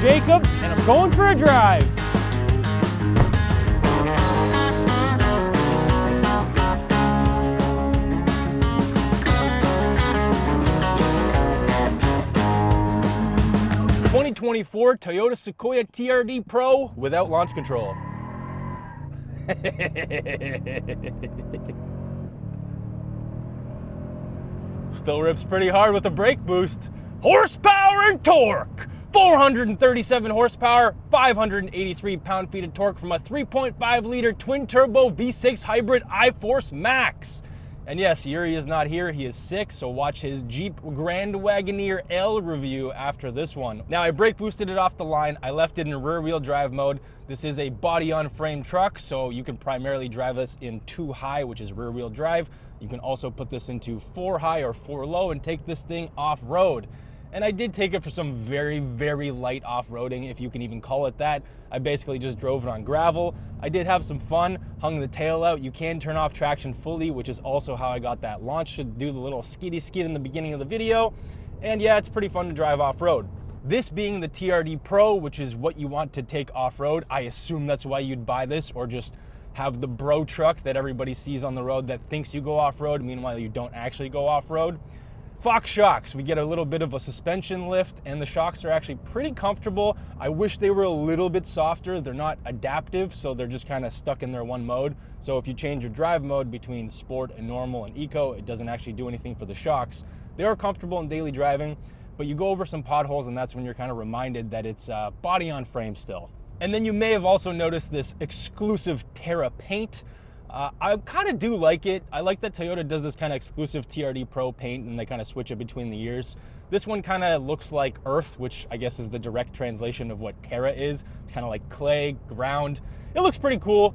Jacob, and I'm going for a drive. '24 Toyota Sequoia TRD Pro without launch control. Still rips pretty hard with a brake boost. Horsepower and torque! 437 horsepower, 583 pound-feet of torque from a 3.5-liter twin-turbo V6 hybrid I-Force Max. And yes, Yuri is not here, he is sick, so watch his Jeep Grand Wagoneer L review after this one. Now, I brake boosted it off the line, I left it in rear-wheel drive mode. This is a body-on-frame truck, so you can primarily drive this in 2 high, which is rear-wheel drive. You can also put this into 4 high or 4 low and take this thing off-road. And I did take it for some very, very light off-roading, if you can even call it that. I basically just drove it on gravel. I did have some fun, hung the tail out. You can turn off traction fully, which is also how I got that launch to do the little skiddy skid in the beginning of the video. And yeah, it's pretty fun to drive off-road. This being the TRD Pro, which is what you want to take off-road, I assume that's why you'd buy this, or just have the bro truck that everybody sees on the road that thinks you go off-road, meanwhile you don't actually go off-road. Fox shocks, we get a little bit of a suspension lift, and the shocks are actually pretty comfortable. I wish they were a little bit softer. They're not adaptive, so they're just kind of stuck in their one mode. So if you change your drive mode between sport and normal and eco, it doesn't actually do anything for the shocks. They are comfortable in daily driving, but you go over some potholes and that's when you're kind of reminded that it's body on frame still. And then you may have also noticed this exclusive Terra paint. I kind of do like it. I like that Toyota does this kind of exclusive TRD Pro paint and they kind of switch it between the years. This one kind of looks like earth, which I guess is the direct translation of what Terra is. It's kind of like clay, ground. It looks pretty cool.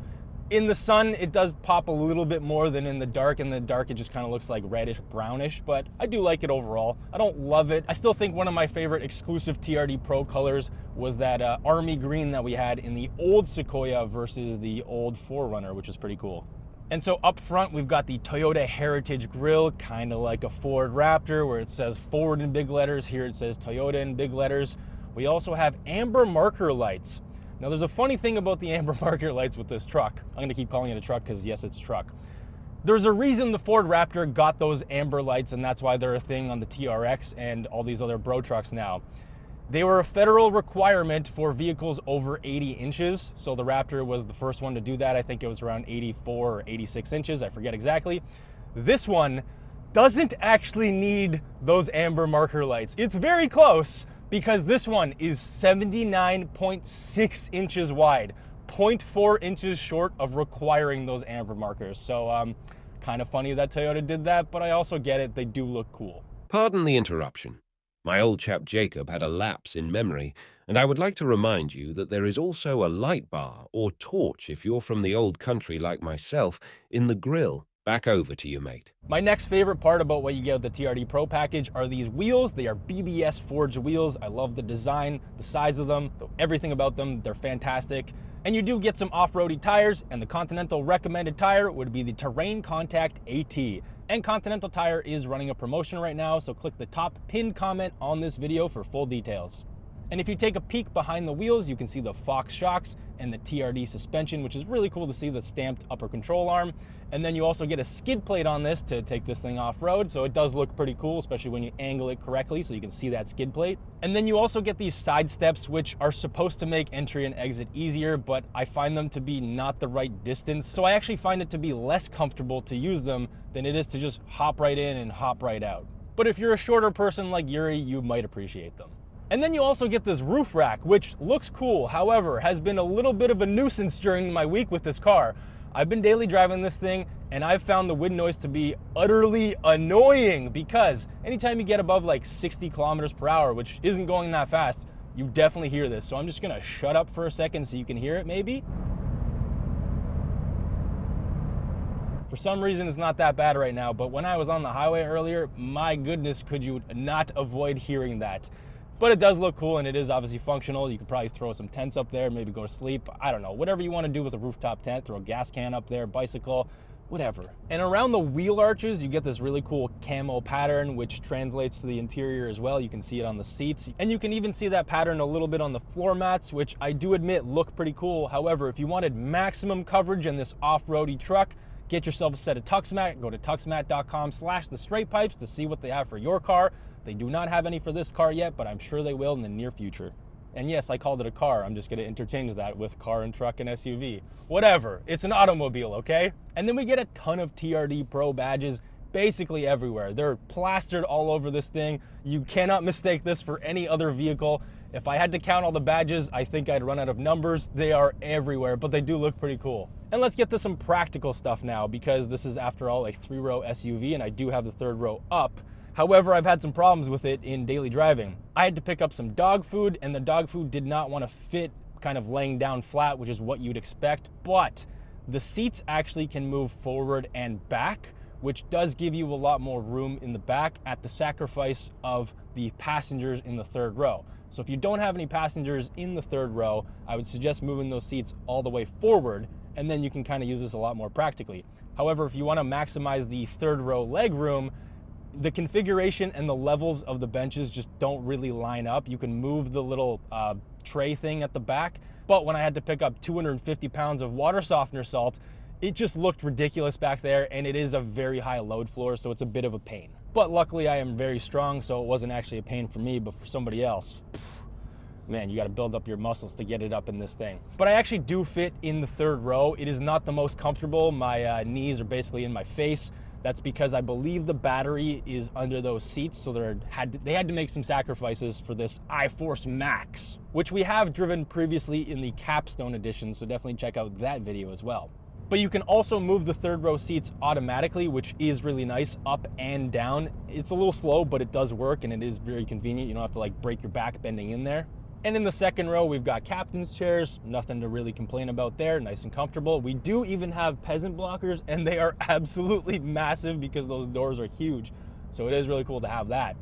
In the sun, it does pop a little bit more than in the dark. In the dark, it just kind of looks like reddish, brownish, but I do like it overall. I don't love it. I still think one of my favorite exclusive TRD Pro colors was that army green that we had in the old Sequoia versus the old 4Runner, which is pretty cool. And so up front, we've got the Toyota Heritage grille, kind of like a Ford Raptor, where it says Ford in big letters. Here it says Toyota in big letters. We also have amber marker lights. Now there's a funny thing about the amber marker lights with this truck. I'm gonna keep calling it a truck because yes, it's a truck. There's a reason the Ford Raptor got those amber lights, and that's why they're a thing on the TRX and all these other bro trucks now. They were a federal requirement for vehicles over 80 inches. So the Raptor was the first one to do that. I think it was around 84 or 86 inches, I forget exactly. This one doesn't actually need those amber marker lights. It's very close, because this one is 79.6 inches wide, 0.4 inches short of requiring those amber markers. So kind of funny that Toyota did that, but I also get it, they do look cool. Pardon the interruption. My old chap Jacob had a lapse in memory, and I would like to remind you that there is also a light bar or torch if you're from the old country like myself in the grille. Back over to you, mate. My next favorite part about what you get with the TRD Pro package are these wheels. They are BBS forged wheels. I love the design, the size of them, everything about them. They're fantastic. And you do get some off-roady tires, and the Continental recommended tire would be the Terrain Contact AT. And Continental Tire is running a promotion right now, so click the top pinned comment on this video for full details. And if you take a peek behind the wheels, you can see the Fox shocks and the TRD suspension, which is really cool to see the stamped upper control arm. And then you also get a skid plate on this to take this thing off-road, so it does look pretty cool, especially when you angle it correctly so you can see that skid plate. And then you also get these side steps, which are supposed to make entry and exit easier, but I find them to be not the right distance. So I actually find it to be less comfortable to use them than it is to just hop right in and hop right out. But if you're a shorter person like Yuri, you might appreciate them. And then you also get this roof rack, which looks cool, however, has been a little bit of a nuisance during my week with this car. I've been daily driving this thing, and I've found the wind noise to be utterly annoying, because anytime you get above like 60 kilometers per hour, which isn't going that fast, you definitely hear this. So I'm just gonna shut up for a second so you can hear it maybe. For some reason, it's not that bad right now, but when I was on the highway earlier, my goodness, could you not avoid hearing that? But it does look cool, and it is obviously functional. You could probably throw some tents up there, maybe go to sleep. I don't know, whatever you want to do with a rooftop tent, throw a gas can up there, bicycle, whatever. And around the wheel arches, you get this really cool camo pattern, which translates to the interior as well. You can see it on the seats, and you can even see that pattern a little bit on the floor mats, which I do admit look pretty cool. However, if you wanted maximum coverage in this off-roady truck, get yourself a set of TuxMat. Go to tuxmat.com/TheStraightPipes to see what they have for your car. They do not have any for this car yet, but I'm sure they will in the near future. And yes, I called it a car. I'm just gonna interchange that with car and truck and SUV. Whatever, it's an automobile, okay? And then we get a ton of TRD Pro badges basically everywhere. They're plastered all over this thing. You cannot mistake this for any other vehicle. If I had to count all the badges, I think I'd run out of numbers. They are everywhere, but they do look pretty cool. And let's get to some practical stuff now, because this is, after all, a 3-row SUV, and I do have the 3rd row up. However, I've had some problems with it in daily driving. I had to pick up some dog food, and the dog food did not want to fit kind of laying down flat, which is what you'd expect, but the seats actually can move forward and back, which does give you a lot more room in the back at the sacrifice of the passengers in the 3rd row. So if you don't have any passengers in the 3rd row, I would suggest moving those seats all the way forward, and then you can kind of use this a lot more practically. However, if you want to maximize the 3rd row leg room, the configuration and the levels of the benches just don't really line up. You can move the little tray thing at the back, but when I had to pick up 250 pounds of water softener salt, it just looked ridiculous back there, and it is a very high load floor, so it's a bit of a pain. But luckily I am very strong, so it wasn't actually a pain for me, but for somebody else, man, you gotta build up your muscles to get it up in this thing. But I actually do fit in the 3rd row. It is not the most comfortable. My knees are basically in my face. That's because I believe the battery is under those seats, so they had to make some sacrifices for this iForce Max, which we have driven previously in the Capstone edition, so definitely check out that video as well. But you can also move the 3rd row seats automatically, which is really nice, up and down. It's a little slow, but it does work, and it is very convenient. You don't have to like break your back bending in there. And in the 2nd row, we've got captain's chairs, nothing to really complain about there, nice and comfortable. We do even have peasant blockers, and they are absolutely massive because those doors are huge. So it is really cool to have that.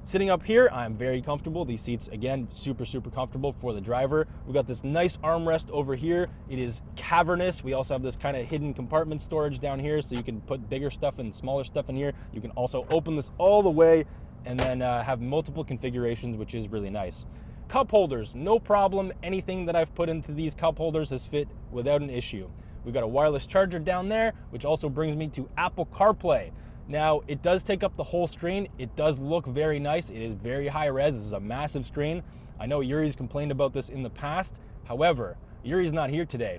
Sitting up here, I'm very comfortable. These seats, again, super, super comfortable for the driver. We've got this nice armrest over here. It is cavernous. We also have this kind of hidden compartment storage down here, so you can put bigger stuff and smaller stuff in here. You can also open this all the way and then have multiple configurations, which is really nice. Cup holders, no problem. Anything that I've put into these cup holders has fit without an issue. We've got a wireless charger down there, which also brings me to Apple CarPlay. Now, it does take up the whole screen. It does look very nice. It is very high res. This is a massive screen. I know Yuri's complained about this in the past. However, Yuri's not here today.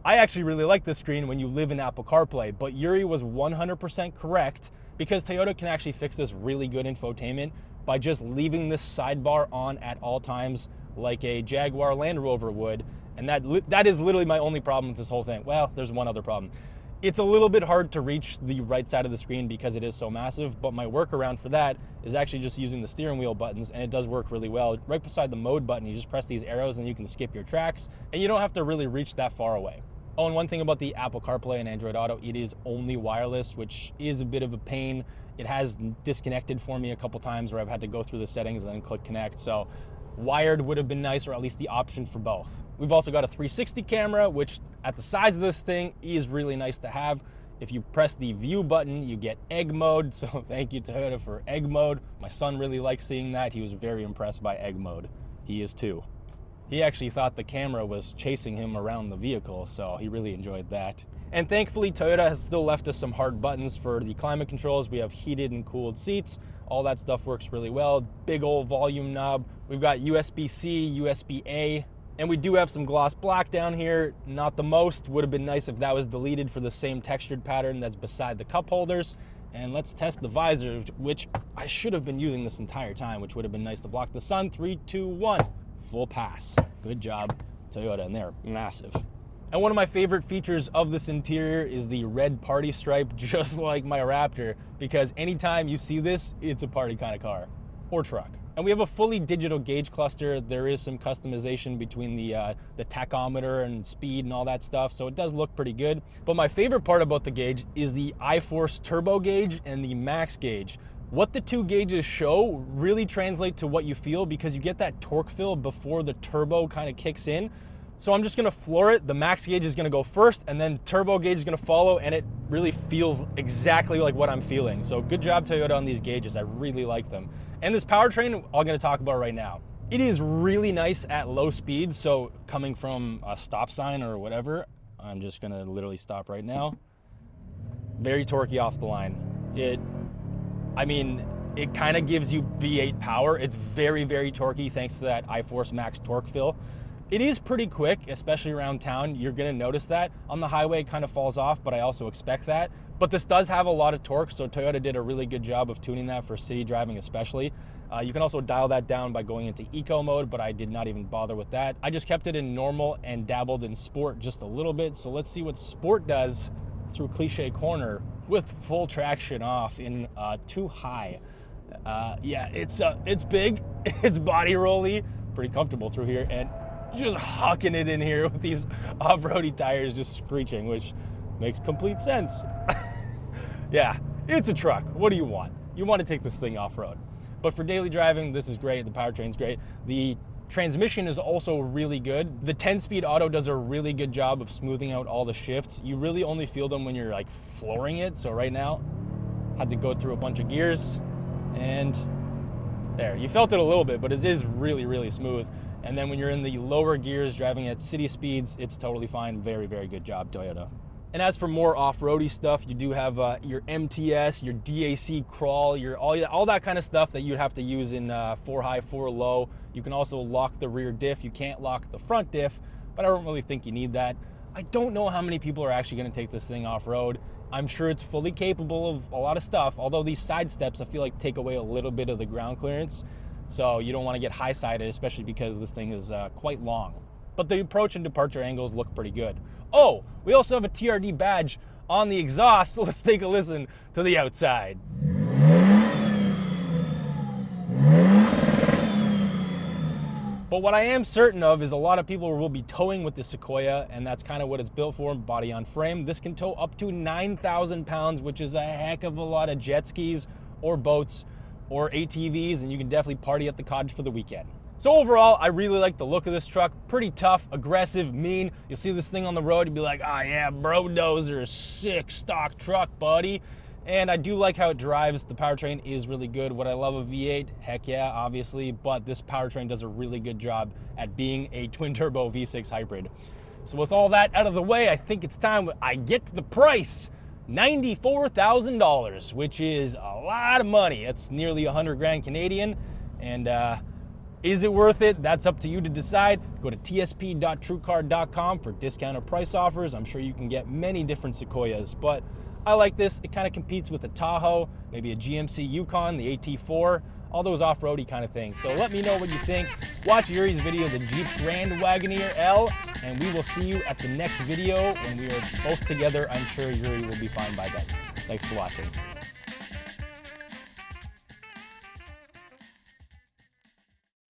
I actually really like this screen when you live in Apple CarPlay, but Yuri was 100% correct, because Toyota can actually fix this really good infotainment by just leaving this sidebar on at all times like a Jaguar Land Rover would. And that is literally my only problem with this whole thing. Well, there's one other problem. It's a little bit hard to reach the right side of the screen because it is so massive, but my workaround for that is actually just using the steering wheel buttons, and it does work really well. Right beside the mode button, you just press these arrows and you can skip your tracks, and you don't have to really reach that far away. Oh, and one thing about the Apple CarPlay and Android Auto, it is only wireless, which is a bit of a pain. It has disconnected for me a couple times where I've had to go through the settings and then click connect. So wired would have been nice, or at least the option for both. We've also got a 360 camera, which at the size of this thing is really nice to have. If you press the view button, you get egg mode. So thank you, Toyota, for egg mode. My son really likes seeing that. He was very impressed by egg mode. He is too. He actually thought the camera was chasing him around the vehicle, so he really enjoyed that. And thankfully, Toyota has still left us some hard buttons for the climate controls. We have heated and cooled seats. All that stuff works really well. Big old volume knob. We've got USB-C, USB-A, and we do have some gloss black down here. Not the most. Would have been nice if that was deleted for the same textured pattern that's beside the cup holders. And let's test the visor, which I should have been using this entire time, which would have been nice to block the sun. 3, 2, 1. Full pass. Good job, Toyota, and they're massive. And one of my favorite features of this interior is the red party stripe, just like my Raptor, because anytime you see this, it's a party kind of car or truck. And we have a fully digital gauge cluster. There is some customization between the tachometer and speed and all that stuff, so it does look pretty good. But my favorite part about the gauge is the iForce turbo gauge and the max gauge. What the two gauges show really translate to what you feel, because you get that torque fill before the turbo kind of kicks in. So I'm just gonna floor it. The max gauge is gonna go first, and then turbo gauge is gonna follow, and it really feels exactly like what I'm feeling. So good job, Toyota, on these gauges. I really like them. And this powertrain, I'm gonna talk about right now. It is really nice at low speeds. So coming from a stop sign or whatever, I'm just gonna literally stop right now. Very torquey off the line. It kind of gives you V8 power. It's very, very torquey thanks to that iForce Max torque fill. It is pretty quick, especially around town. You're gonna notice that. On the highway, it kind of falls off, but I also expect that. But this does have a lot of torque, so Toyota did a really good job of tuning that for city driving especially. You can also dial that down by going into eco mode, but I did not even bother with that. I just kept it in normal and dabbled in sport just a little bit. So let's see what sport does through Cliche Corner with full traction off in 2 high. Yeah, it's big, it's body rolly, pretty comfortable through here, and just hucking it in here with these off-roady tires just screeching, which makes complete sense. Yeah, it's a truck. What do you want? You want to take this thing off-road. But for daily driving, this is great. The powertrain's great. The transmission is also really good. The 10-speed auto does a really good job of smoothing out all the shifts. You really only feel them when you're like flooring it. So right now, had to go through a bunch of gears, and there. You felt it a little bit, but it is really, really smooth. And then when you're in the lower gears driving at city speeds, it's totally fine. Very, very good job, Toyota. And as for more off-roady stuff, you do have your MTS, your DAC crawl, your all that kind of stuff that you'd have to use in 4 high, 4 low. You can also lock the rear diff. You can't lock the front diff, but I don't really think you need that. I don't know how many people are actually going to take this thing off-road. I'm sure it's fully capable of a lot of stuff, although these side steps I feel like take away a little bit of the ground clearance. So you don't want to get high-sided, especially because this thing is quite long. But the approach and departure angles look pretty good. Oh, we also have a TRD badge on the exhaust, so let's take a listen to the outside. But what I am certain of is a lot of people will be towing with the Sequoia, and that's kind of what it's built for, body on frame. This can tow up to 9,000 pounds, which is a heck of a lot of jet skis or boats or ATVs, and you can definitely party at the cottage for the weekend. So overall, I really like the look of this truck. Pretty tough, aggressive, mean. You'll see this thing on the road, you'll be like, oh yeah, BRO-DOZER, sick stock truck, buddy. And I do like how it drives. The powertrain is really good. Would I love a V8? Heck yeah, obviously, but this powertrain does a really good job at being a twin-turbo V6 hybrid. So with all that out of the way, I think it's time I get to the price. $94,000, which is a lot of money. It's nearly 100 grand Canadian, and is it worth it? That's up to you to decide. Go to tsp.truecar.com for discounted price offers. I'm sure you can get many different Sequoias, but I like this. It kind of competes with a Tahoe, maybe a GMC Yukon, the AT4, all those off-roady kind of things. So let me know what you think. Watch Yuri's video, the Jeep Grand Wagoneer L, and we will see you at the next video when we are both together. I'm sure Yuri will be fine by then. Thanks for watching.